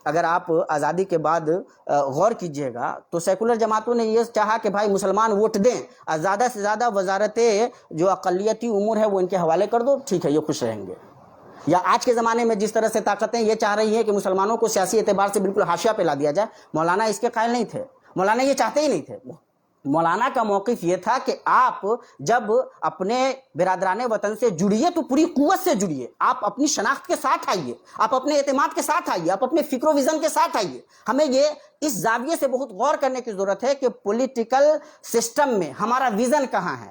اگر آپ آزادی کے بعد غور کیجئے گا تو سیکولر جماعتوں نے یہ چاہا کہ بھائی مسلمان ووٹ دیں، زیادہ سے زیادہ وزارتیں جو اقلیتی امور ہے وہ ان کے حوالے کر دو، ٹھیک ہے یہ خوش رہیں گے۔ یا آج کے زمانے میں جس طرح سے طاقتیں یہ چاہ رہی ہیں کہ مسلمانوں کو سیاسی اعتبار سے بالکل حاشیہ پہ لا دیا جائے، مولانا اس کے قائل نہیں تھے، مولانا یہ چاہتے ہی نہیں تھے۔ مولانا کا موقف یہ تھا کہ آپ جب اپنے برادران وطن سے جڑیے تو پوری قوت سے جڑیے، آپ اپنی شناخت کے ساتھ آئیے، آپ اپنے اعتماد کے ساتھ آئیے، آپ اپنے فکر و ویژن کے ساتھ آئیے۔ ہمیں یہ اس زاویے سے بہت غور کرنے کی ضرورت ہے کہ پولیٹیکل سسٹم میں ہمارا ویژن کہاں ہے،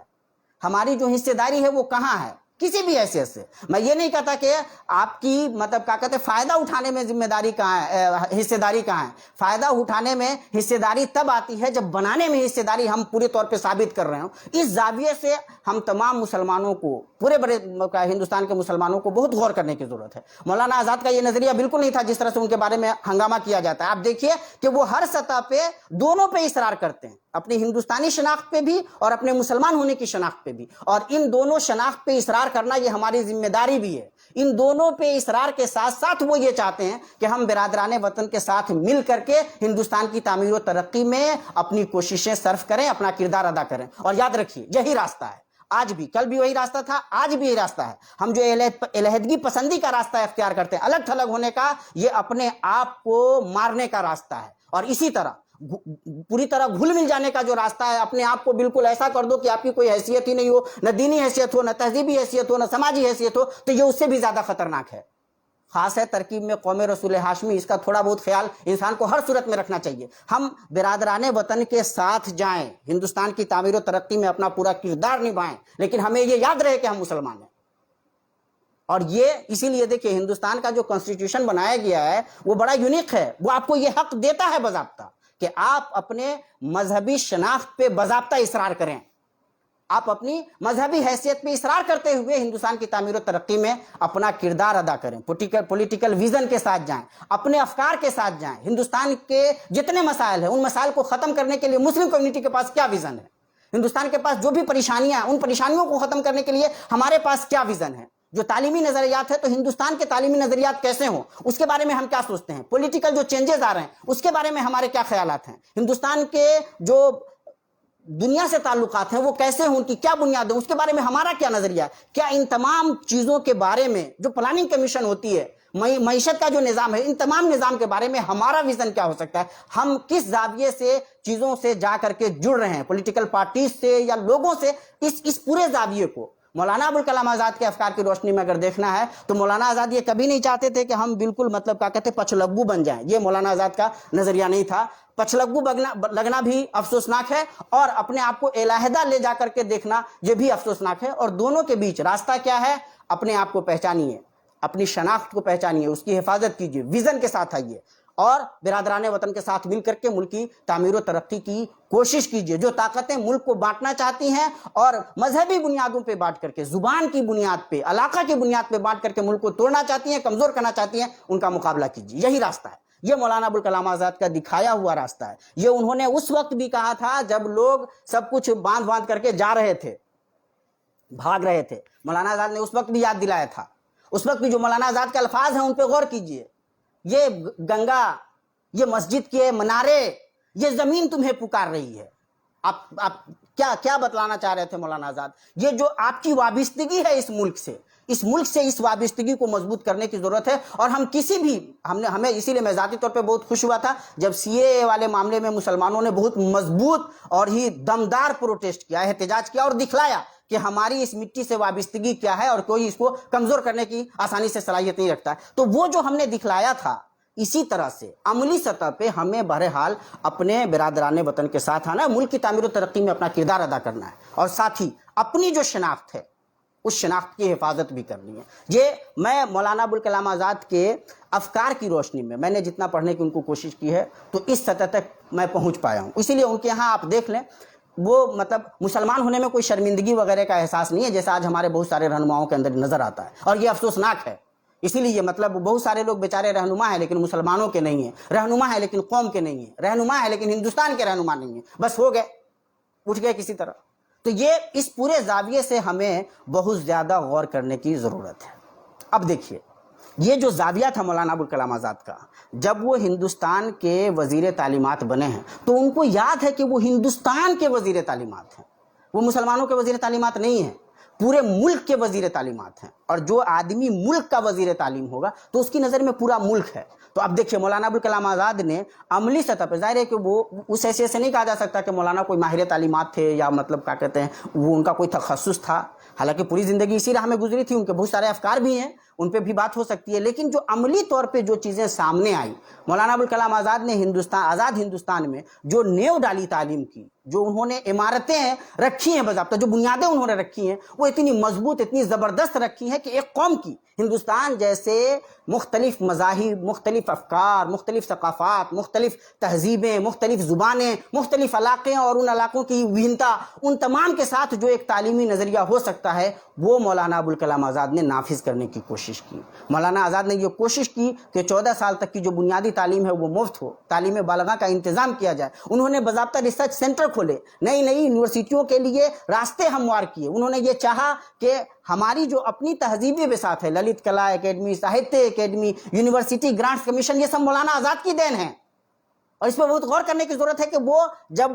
ہماری جو حصے داری ہے وہ کہاں ہے، کسی بھی حیثیت سے۔ میں یہ نہیں کہتا کہ آپ کی مطلب کیا کہتے ہیں فائدہ اٹھانے میں ذمہ داری کہاں ہے، حصے داری کہاں ہے۔ فائدہ اٹھانے میں حصے داری تب آتی ہے جب بنانے میں حصے داری ہم پورے طور پہ ثابت کر رہے ہوں۔ اس زاویے سے ہم تمام مسلمانوں کو، پورے بڑے ہندوستان کے مسلمانوں کو بہت غور کرنے کی ضرورت ہے۔ مولانا آزاد کا یہ نظریہ بالکل نہیں تھا جس طرح سے ان کے بارے میں ہنگامہ کیا جاتا ہے۔ آپ دیکھیے کہ وہ ہر سطح پہ دونوں پہ اصرار کرتے ہیں، اپنی ہندوستانی شناخت پہ بھی اور اپنے مسلمان ہونے کی شناخت پہ بھی، اور ان دونوں شناخت پہ اصرار کرنا یہ ہماری ذمہ داری بھی ہے۔ ان دونوں پہ اصرار کے ساتھ ساتھ وہ یہ چاہتے ہیں کہ ہم برادران وطن کے ساتھ مل کر کے ہندوستان کی تعمیر و ترقی میں اپنی کوششیں صرف کریں، اپنا کردار ادا کریں۔ اور یاد رکھیے یہی راستہ ہے، آج بھی، کل بھی وہی راستہ تھا، آج بھی یہی راستہ ہے۔ ہم جو علیحدگی پسندی کا راستہ اختیار کرتے ہیں، الگ تھلگ ہونے کا، یہ اپنے آپ کو مارنے کا راستہ ہے۔ اور اسی طرح پوری طرح گھل مل جانے کا جو راستہ ہے، اپنے آپ کو بالکل ایسا کر دو کہ آپ کی کوئی حیثیت ہی نہیں ہو، نہ دینی حیثیت ہو، نہ تہذیبی حیثیت ہو، نہ سماجی حیثیت ہو، تو یہ اس سے بھی زیادہ خطرناک ہے۔ خاص ہے ترکیب میں قوم رسول ہاشمی، اس کا تھوڑا بہت خیال انسان کو ہر صورت میں رکھنا چاہیے۔ ہم برادران وطن کے ساتھ جائیں، ہندوستان کی تعمیر و ترقی میں اپنا پورا کردار نبھائیں، لیکن ہمیں یہ یاد رہے کہ ہم مسلمان ہیں۔ اور یہ اسی لیے دیکھیں ہندوستان کا جو کانسٹیٹیوشن بنایا گیا ہے وہ بڑا یونیک ہے، وہ آپ کو یہ حق دیتا ہے باضابطہ کہ آپ اپنے مذہبی شناخت پہ باضابطہ اصرار کریں، آپ اپنی مذہبی حیثیت پہ اصرار کرتے ہوئے ہندوستان کی تعمیر و ترقی میں اپنا کردار ادا کریں، پولیٹیکل ویژن کے ساتھ جائیں، اپنے افکار کے ساتھ جائیں۔ ہندوستان کے جتنے مسائل ہیں ان مسائل کو ختم کرنے کے لیے مسلم کمیونٹی کے پاس کیا ویژن ہے، ہندوستان کے پاس جو بھی پریشانیاں ہیں ان پریشانیوں کو ختم کرنے کے لیے ہمارے پاس کیا ویژن ہے۔ جو تعلیمی نظریات ہے تو ہندوستان کے تعلیمی نظریات کیسے ہوں اس کے بارے میں ہم کیا سوچتے ہیں، پولیٹیکل جو چینجز آ رہے ہیں اس کے بارے میں ہمارے کیا خیالات ہیں، ہندوستان کے جو دنیا سے تعلقات ہیں وہ کیسے ہوں، ان کی کیا بنیاد ہے، اس کے بارے میں ہمارا کیا نظریہ ہے۔ کیا ان تمام چیزوں کے بارے میں جو پلاننگ کمیشن ہوتی ہے، معیشت کا جو نظام ہے، ان تمام نظام کے بارے میں ہمارا ویژن کیا ہو سکتا ہے، ہم کس زاویے سے چیزوں سے جا کر کے جڑ رہے ہیں، پولیٹیکل پارٹیز سے یا لوگوں سے، اس پورے زاویے کو مولانا ابوالکلام آزاد کے افکار کی روشنی میں اگر دیکھنا ہے تو مولانا آزاد یہ کبھی نہیں چاہتے تھے کہ ہم بالکل مطلب کیا کہتے ہیں پچھلگو بن جائیں، یہ مولانا آزاد کا نظریہ نہیں تھا۔ پچھلگو لگنا بھی افسوسناک ہے، اور اپنے آپ کو علیحدہ لے جا کر کے دیکھنا یہ بھی افسوسناک ہے۔ اور دونوں کے بیچ راستہ کیا ہے، اپنے آپ کو پہچانیے، اپنی شناخت کو پہچانیے، اس کی حفاظت کیجیے، ویژن کے ساتھ آئیے، اور برادران وطن کے ساتھ مل کر کے ملک کی تعمیر و ترقی کی کوشش کیجیے۔ جو طاقتیں ملک کو بانٹنا چاہتی ہیں اور مذہبی بنیادوں پہ بانٹ کر کے، زبان کی بنیاد پہ، علاقہ کی بنیاد پہ بانٹ کر کے ملک کو توڑنا چاہتی ہیں، کمزور کرنا چاہتی ہیں، ان کا مقابلہ کیجیے۔ یہی راستہ ہے، یہ مولانا ابوالکلام آزاد کا دکھایا ہوا راستہ ہے۔ یہ انہوں نے اس وقت بھی کہا تھا جب لوگ سب کچھ باندھ کر کے جا رہے تھے، بھاگ رہے تھے، مولانا آزاد نے اس وقت بھی یاد دلایا تھا۔ اس وقت بھی جو مولانا آزاد کے الفاظ ہیں ان پہ غور کیجیے، یہ گنگا، یہ مسجد کے منارے، یہ زمین تمہیں پکار رہی ہے۔ آپ کیا بتلانا چاہ رہے تھے مولانا آزاد؟ یہ جو آپ کی وابستگی ہے اس ملک سے اس وابستگی کو مضبوط کرنے کی ضرورت ہے. اور ہم کسی بھی ہمیں اسی لیے میں ذاتی طور پہ بہت خوش ہوا تھا جب سی اے والے معاملے میں مسلمانوں نے بہت مضبوط اور ہی دمدار پروٹیسٹ کیا، احتجاج کیا اور دکھلایا کہ ہماری اس مٹی سے وابستگی کیا ہے اور کوئی اس کو کمزور کرنے کی آسانی سے صلاحیت نہیں رکھتا ہے. تو وہ جو ہم نے دکھلایا تھا، اسی طرح سے عملی سطح پہ ہمیں بہرحال اپنے برادران وطن کے ساتھ آنا ہے، ملک کی تعمیر و ترقی میں اپنا کردار ادا کرنا ہے، اور ساتھ ہی اپنی جو شناخت ہے اس شناخت کی حفاظت بھی کرنی ہے. یہ میں مولانا ابوالکلام آزاد کے افکار کی روشنی میں نے جتنا پڑھنے کی ان کو کوشش کی ہے تو اس سطح تک میں پہنچ پایا ہوں. اسی لیے ان کے یہاں آپ دیکھ لیں، وہ مطلب مسلمان ہونے میں کوئی شرمندگی وغیرہ کا احساس نہیں ہے جیسا آج ہمارے بہت سارے رہنماؤں کے اندر نظر آتا ہے، اور یہ افسوسناک ہے. اسی لیے مطلب بہت سارے لوگ بیچارے رہنما ہیں لیکن مسلمانوں کے نہیں ہیں، رہنما ہے لیکن قوم کے نہیں ہیں، رہنما ہے لیکن ہندوستان کے رہنما نہیں ہیں، بس ہو گئے، اٹھ گئے کسی طرح. تو یہ اس پورے زاویے سے ہمیں بہت زیادہ غور کرنے کی ضرورت ہے. اب دیکھیے، یہ جو زاویہ تھا مولانا ابوالکلام آزاد کا، جب وہ ہندوستان کے وزیر تعلیمات بنے ہیں تو ان کو یاد ہے کہ وہ ہندوستان کے وزیر تعلیمات ہیں، وہ مسلمانوں کے وزیر تعلیمات نہیں ہیں، پورے ملک کے وزیر تعلیمات ہیں. اور جو آدمی ملک کا وزیر تعلیم ہوگا تو اس کی نظر میں پورا ملک ہے. تو اب دیکھیے، مولانا ابوالکلام آزاد نے عملی سطح پہ، ظاہر ہے کہ وہ اس حیثیت سے نہیں کہا جا سکتا کہ مولانا کوئی ماہر تعلیمات تھے یا مطلب کیا کہتے ہیں وہ ان کا کوئی تخصص تھا، حالانکہ پوری زندگی اسی راہ میں گزری تھی، ان کے بہت سارے افکار بھی ہیں، ان پہ بھی بات ہو سکتی ہے. لیکن جو عملی طور پہ جو چیزیں سامنے آئی، مولانا ابوالکلام آزاد نے آزاد ہندوستان میں جو نیو ڈالی تعلیم کی، جو انہوں نے عمارتیں رکھی ہیں باضابطہ، جو بنیادیں انہوں نے رکھی ہیں، وہ اتنی مضبوط، اتنی زبردست رکھی ہیں کہ ایک قوم کی، ہندوستان جیسے مختلف مذاہب، مختلف افکار، مختلف ثقافات، مختلف تہذیبیں، مختلف زبانیں، مختلف علاقے اور ان علاقوں کی وبھنتا، ان تمام کے ساتھ جو ایک تعلیمی نظریہ ہو سکتا ہے، وہ مولانا ابوالکلام آزاد نے نافذ کرنے کی کوشش کی. مولانا آزاد نے یہ کوشش کی کہ 14 سال تک کی جو بنیادی تعلیم ہے وہ مفت ہو، تعلیم بالغاہ کا انتظام کیا جائے. انہوں نے باضابطہ ریسرچ سینٹر کھولے، نئی یونیورسٹیوں کے لیے راستے ہموار کیے. انہوں نے یہ چاہا کہ ہماری جو اپنی تہذیبی بساط ہے، Lalit Kala academy, Sahitya academy, university grants commission, یہ سب مولانا آزاد کی دین ہے. اور اس پہ بہت غور کرنے کی ضرورت ہے کہ وہ جب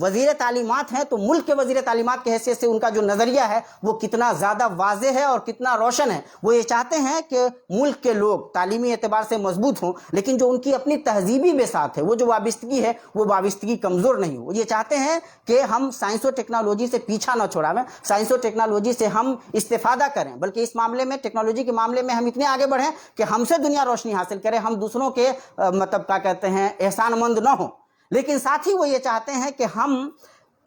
وزیر تعلیمات ہیں تو ملک کے وزیر تعلیمات کی حیثیت سے ان کا جو نظریہ ہے وہ کتنا زیادہ واضح ہے اور کتنا روشن ہے. وہ یہ چاہتے ہیں کہ ملک کے لوگ تعلیمی اعتبار سے مضبوط ہوں، لیکن جو ان کی اپنی تہذیبی بساط ہے، وہ جو وابستگی ہے، وہ وابستگی کمزور نہیں ہو. یہ چاہتے ہیں کہ ہم سائنس و ٹیکنالوجی سے پیچھا نہ چھوڑاویں، سائنس و ٹیکنالوجی سے ہم استفادہ کریں، بلکہ اس معاملے میں، ٹیکنالوجی کے معاملے میں ہم اتنے آگے بڑھیں کہ ہم سے دنیا روشنی حاصل کرے، ہم دوسروں کے مطلب کیا کہتے ہیں احسان مند نہ ہوں. لیکن ساتھ ہی وہ یہ چاہتے ہیں کہ ہم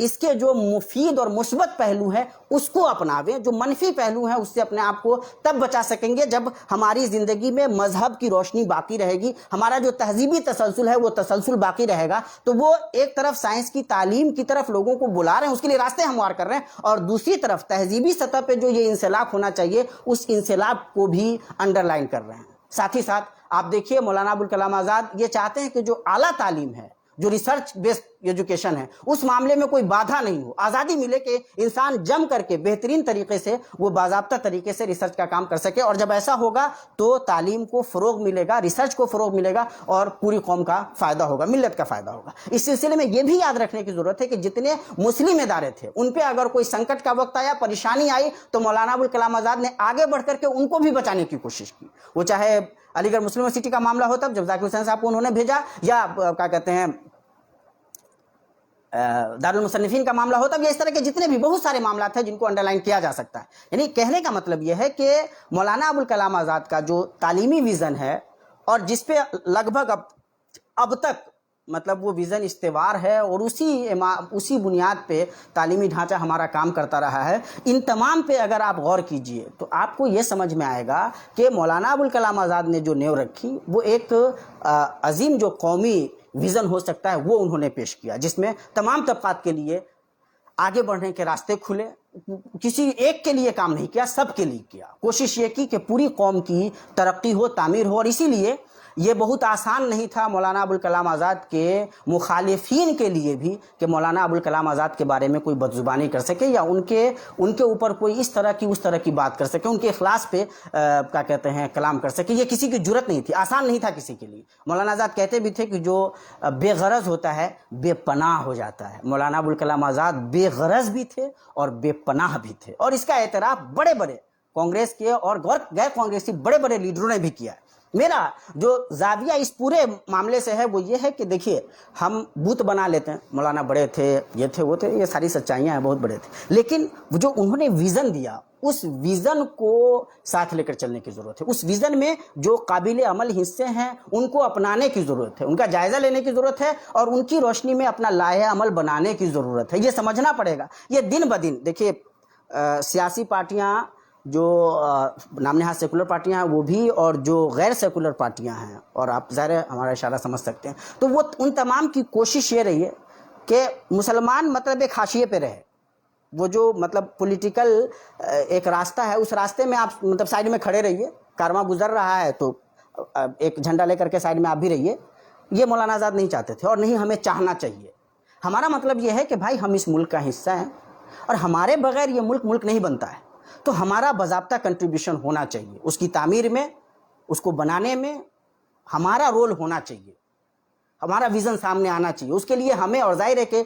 اس کے جو مفید اور مثبت پہلو ہیں اس کو اپناویں، جو منفی پہلو ہیں اس سے اپنے آپ کو تب بچا سکیں گے جب ہماری زندگی میں مذہب کی روشنی باقی رہے گی، ہمارا جو تہذیبی تسلسل ہے وہ تسلسل باقی رہے گا. تو وہ ایک طرف سائنس کی تعلیم کی طرف لوگوں کو بلا رہے ہیں، اس کے لیے راستے ہموار کر رہے ہیں، اور دوسری طرف تہذیبی سطح پہ جو یہ انسلاخ ہونا چاہیے اس انسلاخ کو بھی انڈر لائن کر رہے ہیں. ساتھ ہی ساتھ آپ دیکھیے، مولانا ابوالکلام آزاد یہ چاہتے ہیں کہ جو اعلیٰ تعلیم ہے، جو ریسرچ بیسڈ ایجوکیشن ہے، اس معاملے میں کوئی بادھا نہیں ہو، آزادی ملے کہ انسان جم کر کے بہترین طریقے سے وہ باضابطہ طریقے سے ریسرچ کا کام کر سکے. اور جب ایسا ہوگا تو تعلیم کو فروغ ملے گا، ریسرچ کو فروغ ملے گا اور پوری قوم کا فائدہ ہوگا، ملت کا فائدہ ہوگا. اس سلسلے میں یہ بھی یاد رکھنے کی ضرورت ہے کہ جتنے مسلم ادارے تھے ان پہ اگر کوئی سنکٹ کا وقت آیا، پریشانی آئی، تو مولانا ابوالکلام آزاد نے آگے بڑھ کر کے ان کو بھی بچانے کی کوشش کی. وہ چاہے علی گڑھ مسلم یونیورسٹی کا معاملہ ہوتا جب ذاکر حسین صاحب کو انہوں نے بھیجا، یا کیا کہتے ہیں دارالمصنفین کا معاملہ ہوتا، یا اس طرح کے جتنے بھی بہت سارے معاملات ہیں جن کو انڈر لائن کیا جا سکتا ہے. یعنی کہنے کا مطلب یہ ہے کہ مولانا ابوالکلام آزاد کا جو تعلیمی ویژن ہے اور جس پہ لگ بھگ اب تک مطلب وہ ویژن استوار ہے اور اسی بنیاد پہ تعلیمی ڈھانچہ ہمارا کام کرتا رہا ہے، ان تمام پہ اگر آپ غور کیجئے تو آپ کو یہ سمجھ میں آئے گا کہ مولانا ابوالکلام آزاد نے جو نیو رکھی وہ ایک عظیم جو قومی ویژن ہو سکتا ہے وہ انہوں نے پیش کیا، جس میں تمام طبقات کے لیے آگے بڑھنے کے راستے کھلے. کسی ایک کے لیے کام نہیں کیا، سب کے لیے کیا. کوشش یہ کی کہ پوری قوم کی ترقی ہو، تعمیر ہو. اور اسی لیے یہ بہت آسان نہیں تھا مولانا ابوالکلام آزاد کے مخالفین کے لیے بھی کہ مولانا ابوالکلام آزاد کے بارے میں کوئی بدزبانی کر سکے یا ان کے اوپر کوئی اس طرح کی بات کر سکے، ان کے اخلاص پہ کیا کہتے ہیں کلام کر سکے۔ یہ کسی کی جرت نہیں تھی، آسان نہیں تھا کسی کے لیے۔ مولانا آزاد کہتے بھی تھے کہ جو بے غرض ہوتا ہے بے پناہ ہو جاتا ہے۔ مولانا ابوالکلام آزاد بے غرض بھی تھے اور بے پناہ بھی تھے، اور اس کا اعتراف بڑے بڑے کانگریس کے اور غیر کانگریسی بڑے بڑے لیڈروں نے بھی کیا ہے۔ میرا جو زاویہ اس پورے معاملے سے ہے وہ یہ ہے کہ دیکھیے، ہم بت بنا لیتے ہیں، مولانا بڑے تھے، یہ تھے وہ تھے، یہ ساری سچائیاں ہیں، بہت بڑے تھے، لیکن جو انہوں نے ویژن دیا اس ویژن کو ساتھ لے کر چلنے کی ضرورت ہے۔ اس ویژن میں جو قابل عمل حصے ہیں ان کو اپنانے کی ضرورت ہے، ان کا جائزہ لینے کی ضرورت ہے، اور ان کی روشنی میں اپنا لائحہ عمل بنانے کی ضرورت ہے۔ یہ سمجھنا پڑے گا۔ یہ دن بدن دیکھیے سیاسی پارٹیاں جو نام نہاد سیکولر پارٹیاں ہیں وہ بھی، اور جو غیر سیکولر پارٹیاں ہیں، اور آپ ظاہر ہمارا اشارہ سمجھ سکتے ہیں، تو وہ ان تمام کی کوشش یہ رہی ہے کہ مسلمان مطلب ایک حاشیے پہ رہے۔ وہ جو مطلب پولیٹیکل ایک راستہ ہے، اس راستے میں آپ مطلب سائیڈ میں کھڑے رہیے، کارواں گزر رہا ہے تو ایک جھنڈا لے کر کے سائیڈ میں آپ بھی رہیے۔ یہ مولانا آزاد نہیں چاہتے تھے، اور نہیں ہمیں چاہنا چاہیے۔ ہمارا مطلب یہ ہے کہ بھائی ہم اس ملک کا حصہ ہیں، اور ہمارے بغیر یہ ملک نہیں بنتا ہے، تو ہمارا باضابطہ کنٹریبیوشن ہونا چاہیے، اس کی تعمیر میں، اس کو بنانے میں ہمارا رول ہونا چاہیے، ہمارا ویژن سامنے آنا چاہیے۔ اس کے لیے ہمیں، اور ظاہر ہے کہ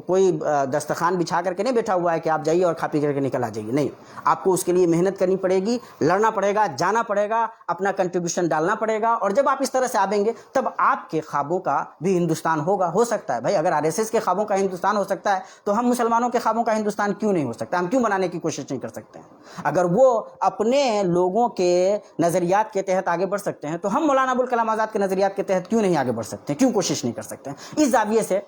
کوئی دسترخوان بچھا کر کے نہیں بیٹھا ہوا ہے کہ آپ جائیے اور کھا پی کر کے نکل آ جائیے، نہیں، آپ کو اس کے لیے محنت کرنی پڑے گی، لڑنا پڑے گا، جانا پڑے گا، اپنا کنٹریبیوشن ڈالنا پڑے گا، اور جب آپ اس طرح سے آئیں گے تب آپ کے خوابوں کا بھی ہندوستان ہوگا۔ ہو سکتا ہے بھائی، اگر RSS کے خوابوں کا ہندوستان ہو سکتا ہے تو ہم مسلمانوں کے خوابوں کا ہندوستان کیوں نہیں ہو سکتا؟ ہم کیوں بنانے کی کوشش نہیں کر سکتے ہیں؟ اگر وہ اپنے لوگوں کے نظریات کے تحت آگے بڑھ سکتے ہیں تو ہم مولانا ابوالکلام آزاد کے نظریات کے تحت کیوں نہیں آگے بڑھ سکتے ہیں؟ کیوں کوشش نہیں کر سکتے ہیں؟ اس زاویے سے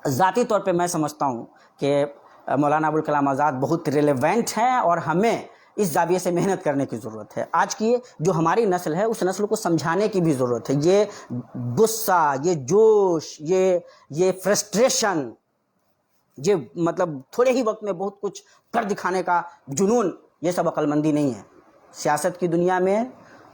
ذاتی طور پہ میں سمجھتا ہوں کہ مولانا ابوالکلام آزاد بہت ریلیونٹ ہیں، اور ہمیں اس زاویے سے محنت کرنے کی ضرورت ہے۔ آج کی جو ہماری نسل ہے اس نسل کو سمجھانے کی بھی ضرورت ہے۔ یہ غصہ، یہ جوش، یہ فرسٹریشن، یہ مطلب تھوڑے ہی وقت میں بہت کچھ کر دکھانے کا جنون، یہ سب عقل مندی نہیں ہے۔ سیاست کی دنیا میں،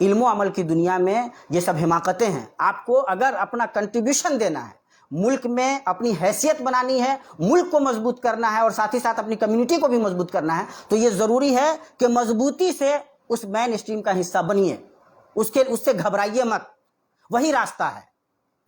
علم و عمل کی دنیا میں یہ سب حماقتیں ہیں۔ آپ کو اگر اپنا کنٹریبیوشن دینا ہے، ملک میں اپنی حیثیت بنانی ہے، ملک کو مضبوط کرنا ہے، اور ساتھ ہی ساتھ اپنی کمیونٹی کو بھی مضبوط کرنا ہے، تو یہ ضروری ہے کہ مضبوطی سے اس مین اسٹریم کا حصہ بنیے، اس سے گھبرائیے مت۔ وہی راستہ ہے،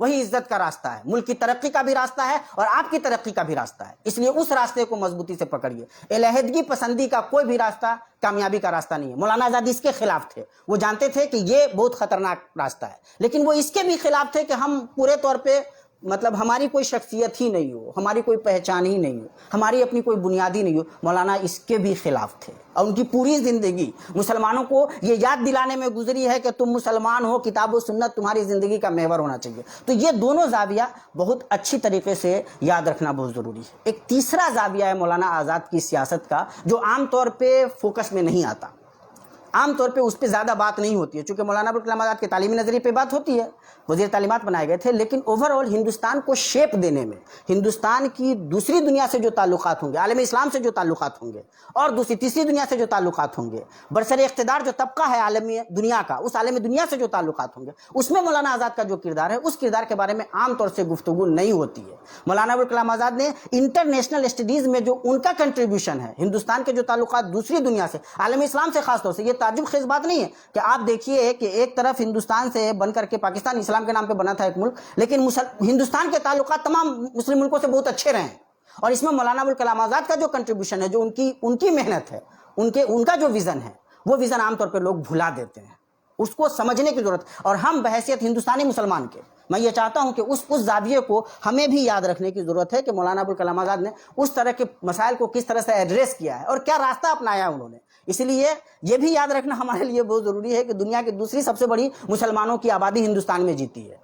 وہی عزت کا راستہ ہے، ملک کی ترقی کا بھی راستہ ہے اور آپ کی ترقی کا بھی راستہ ہے۔ اس لیے اس راستے کو مضبوطی سے پکڑیے۔ علیحدگی پسندی کا کوئی بھی راستہ کامیابی کا راستہ نہیں ہے۔ مولانا آزاد اس کے خلاف تھے، وہ جانتے تھے کہ یہ بہت خطرناک راستہ ہے، لیکن وہ اس کے بھی خلاف تھے کہ ہم پورے طور پہ مطلب ہماری کوئی شخصیت ہی نہیں ہو، ہماری کوئی پہچان ہی نہیں ہو، ہماری اپنی کوئی بنیاد ہی نہیں ہو۔ مولانا اس کے بھی خلاف تھے، اور ان کی پوری زندگی مسلمانوں کو یہ یاد دلانے میں گزری ہے کہ تم مسلمان ہو، کتاب و سنت تمہاری زندگی کا محور ہونا چاہیے۔ تو یہ دونوں زاویہ بہت اچھی طریقے سے یاد رکھنا بہت ضروری ہے۔ ایک تیسرا زاویہ ہے مولانا آزاد کی سیاست کا، جو عام طور پہ فوکس میں نہیں آتا، عام طور پہ اس پہ زیادہ بات نہیں ہوتی ہے، چونکہ مولانا ابوالکلام آزاد کے تعلیمی نظریے پہ بات ہوتی ہے، وزیر تعلیمات بنائے گئے تھے، لیکن اوور آل ہندوستان کو شیپ دینے میں، ہندوستان کی دوسری دنیا سے جو تعلقات ہوں گے، عالم اسلام سے جو تعلقات ہوں گے، اور دوسری تیسری دنیا سے جو تعلقات ہوں گے، برسر اقتدار جو طبقہ ہے عالمی دنیا کا، اس عالمی دنیا سے جو تعلقات ہوں گے، اس میں مولانا آزاد کا جو کردار ہے، اس کردار کے بارے میں عام طور سے گفتگو نہیں ہوتی ہے۔ مولانا ابوالکلام آزاد نے انٹرنیشنل اسٹڈیز میں جو ان کا کنٹریبیوشن ہے، ہندوستان کے جو تعلقات دوسری دنیا سے، عالم اسلام سے خاص طور سے، یہ تعجب خیز بات نہیں ہے کہ آپ دیکھیے کہ ایک طرف ہندوستان سے بن کر کے پاکستان اسلام کے نام پہ بنا تھا ایک ملک، لیکن ہندوستان کے تعلقات تمام مسلم ملکوں سے بہت اچھے رہے ہیں، اور اس میں مولانا ابوالکلام آزاد کا جو کنٹریبیوشن ہے، جو ان کی محنت ہے، ان کا جو ویژن ہے، وہ ویژن عام طور پہ لوگ بھلا دیتے ہیں۔ اس کو سمجھنے کی ضرورت، اور ہم بحیثیت ہندوستانی مسلمان کے، میں یہ چاہتا ہوں کہ اس زاویے کو ہمیں بھی یاد رکھنے کی ضرورت ہے کہ مولانا ابوالکلام آزاد نے اس طرح کے مسائل کو کس طرح سے ایڈریس کیا ہے اور کیا راستہ اپنایا انہوں نے۔ اس لیے یہ بھی یاد رکھنا ہمارے لیے بہت ضروری ہے کہ دنیا کی دوسری سب سے بڑی مسلمانوں کی آبادی ہندوستان میں جیتی ہے۔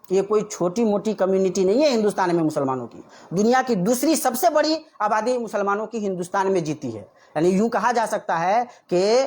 یہ کوئی چھوٹی موٹی کمیونٹی نہیں ہے ہندوستان میں مسلمانوں کی، دنیا کی دوسری سب سے بڑی آبادی مسلمانوں کی ہندوستان میں جیتی ہے۔ یعنی یوں کہا جا سکتا ہے کہ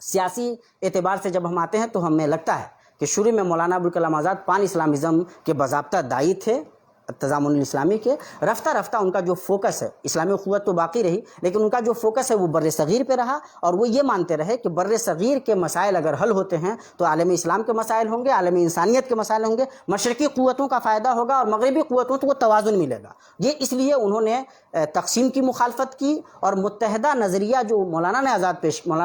سیاسی اعتبار سے جب ہم آتے ہیں تو ہمیں لگتا ہے کہ شروع میں مولانا ابوالکلام آزاد پان اسلامزم کے باضابطہ داعی تھے، تضامن الاسلامی کے. رفتہ رفتہ ان کا جو فوکس ہے، اسلامی اخوت تو باقی رہی لیکن ان کا جو فوکس ہے وہ بر صغیر پہ رہا، اور وہ یہ مانتے رہے کہ بر صغیر کے مسائل اگر حل ہوتے ہیں تو عالم اسلام کے مسائل ہوں گے، عالمی انسانیت کے مسائل ہوں گے، مشرقی قوتوں کا فائدہ ہوگا اور مغربی قوتوں کو توازن ملے گا. یہ اس لیے انہوں نے تقسیم کی مخالفت کی، اور متحدہ نظریہ جو مولانا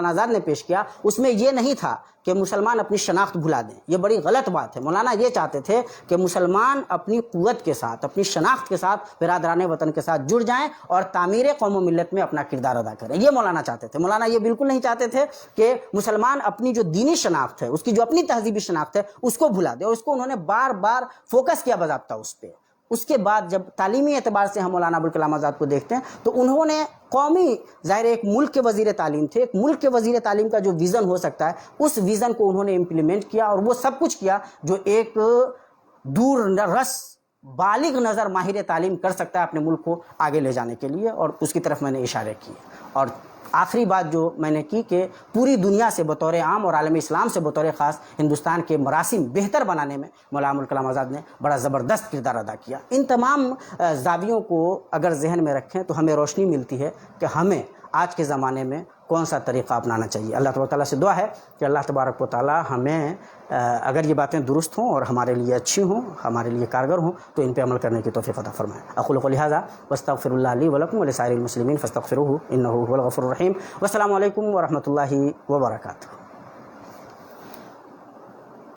آزاد نے پیش کیا اس میں یہ نہیں تھا کہ مسلمان اپنی شناخت بھلا دیں. یہ بڑی غلط بات ہے. مولانا یہ چاہتے تھے کہ مسلمان اپنی قوت کے ساتھ، اپنی شناخت کے ساتھ برادران وطن کے ساتھ جڑ جائیں اور تعمیر قوم و ملت میں اپنا کردار ادا کریں. یہ مولانا چاہتے تھے. مولانا یہ بالکل نہیں چاہتے تھے کہ مسلمان اپنی جو دینی شناخت ہے، اس کی جو اپنی تہذیبی شناخت ہے، اس کو بھلا دے، اور اس کو انہوں نے بار بار فوکس کیا باضابطہ اس پہ. اس کے بعد جب تعلیمی اعتبار سے ہم مولانا ابوالکلام آزاد کو دیکھتے ہیں تو انہوں نے قومی، ظاہر ایک ملک کے وزیر تعلیم تھے، ایک ملک کے وزیر تعلیم کا جو ویژن ہو سکتا ہے اس ویژن کو انہوں نے امپلیمنٹ کیا، اور وہ سب کچھ کیا جو ایک دور رس بالغ نظر ماہر تعلیم کر سکتا ہے اپنے ملک کو آگے لے جانے کے لیے، اور اس کی طرف میں نے اشارے کیے. اور آخری بات جو میں نے کی کہ پوری دنیا سے بطور عام اور عالم اسلام سے بطور خاص ہندوستان کے مراسم بہتر بنانے میں مولانا ابوالکلام آزاد نے بڑا زبردست کردار ادا کیا. ان تمام زاویوں کو اگر ذہن میں رکھیں تو ہمیں روشنی ملتی ہے کہ ہمیں آج کے زمانے میں کون سا طریقہ اپنانا چاہیے. اللہ تبارک و تعالیٰ سے دعا ہے کہ اللہ تبارک و تعالیٰ ہمیں اگر یہ باتیں درست ہوں اور ہمارے لیے اچھی ہوں، ہمارے لیے کارگر ہوں، تو ان پہ عمل کرنے کی توفیق عطا فرمائے. اقول قولی ھذا واستغفر اللہ لی ولکم ولسائر المسلمین فاستغفروہ انہ ھو الغفور الرحیم. والسلام علیکم ورحمۃ اللہ وبرکاتہ.